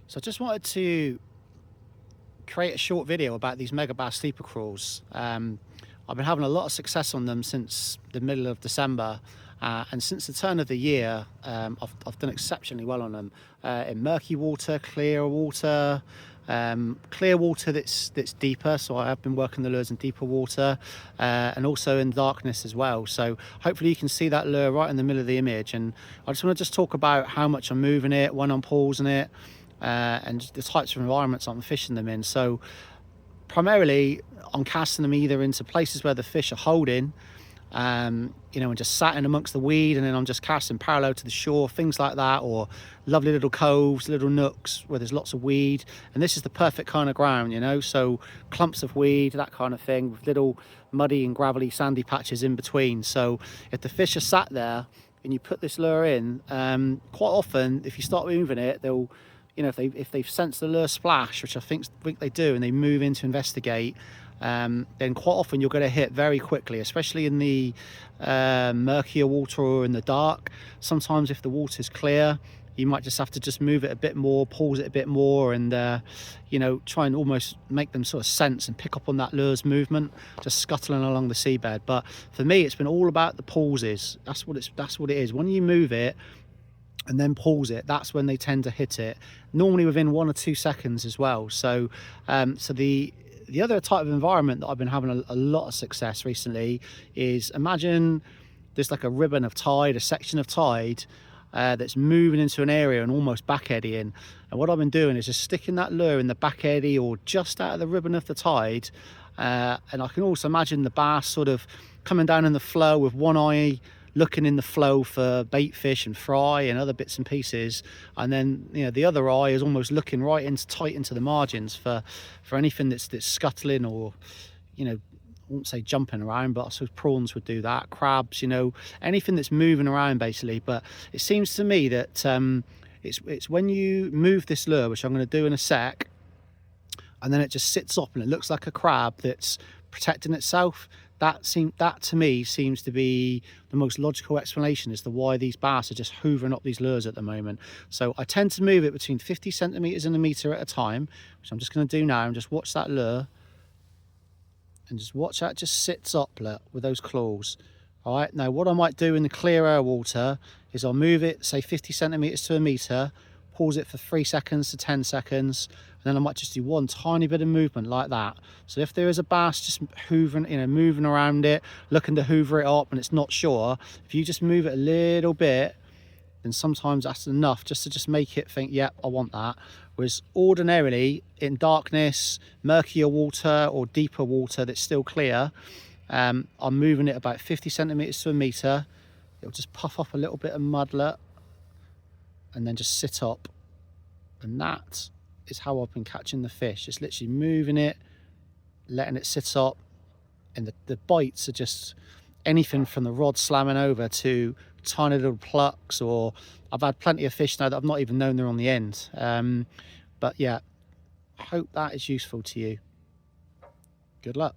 So I just wanted to create a short video about these Megabass Sleeper Craws. I've been having a lot of success on them since the middle of December, and since the turn of the year I've done exceptionally well on them, in murky water, clear water, that's deeper, so I have been working the lures in deeper water, and also in darkness as well. So hopefully you can see that lure right in the middle of the image, and I just want to talk about how much I'm moving it, when I'm pausing it, and the types of environments I'm fishing them in. So primarily I'm casting them either into places where the fish are holding, and just sat in amongst the weed, and then I'm just casting parallel to the shore, things like that, or lovely little coves, little nooks where there's lots of weed. And this is the perfect kind of ground, so clumps of weed, that kind of thing, with little muddy and gravelly sandy patches in between. So if the fish are sat there and you put this lure in, quite often if you start moving it, they'll, if they've sensed the lure splash, which I think they do, and they move in to investigate, then quite often you're going to hit very quickly, especially in the murkier water or in the dark. Sometimes if the water's clear, you might just have to move it a bit more, pause it a bit more, and try and almost make them sort of sense and pick up on that lure's movement, just scuttling along the seabed. But for me, it's been all about the pauses. That's what it is. When you move it and then pause it, that's when they tend to hit it, normally within 1 or 2 seconds as well. So the other type of environment that I've been having a lot of success recently is, imagine there's like a ribbon of tide, a section of tide that's moving into an area and almost back eddying. And what I've been doing is just sticking that lure in the back eddy or just out of the ribbon of the tide, and I can also imagine the bass sort of coming down in the flow with one eye looking in the flow for bait fish and fry and other bits and pieces, and then the other eye is almost looking right into tight into the margins for anything that's scuttling, or I won't say jumping around, but I suppose prawns would do that, crabs, anything that's moving around basically. But it seems to me that it's when you move this lure, which I'm going to do in a sec, and then it just sits up and it looks like a crab that's protecting itself. That to me seems to be the most logical explanation as to why these bass are just hoovering up these lures at the moment. So I tend to move it between 50 centimeters and a meter at a time, which I'm just going to do now, and just watch that lure, and just watch that just sits up, look, with those claws. All right, now what I might do in the clear air water is I'll move it, say 50 centimeters to a meter, pause it for 3 seconds to 10 seconds, and then I might just do one tiny bit of movement like that. So if there is a bass just hoovering, moving around it, looking to hoover it up, and it's not sure, if you just move it a little bit, then sometimes that's enough just to make it think, yep, I want that. Whereas ordinarily in darkness, murkier water or deeper water that's still clear, I'm moving it about 50 centimeters to a meter. It'll just puff up a little bit of mudlet and then just sit up, and that is how I've been catching the fish. Just literally moving it, letting it sit up, and the bites are just anything from the rod slamming over to tiny little plucks, or I've had plenty of fish now that I've not even known they're on the end. But yeah, I hope that is useful to you. Good luck.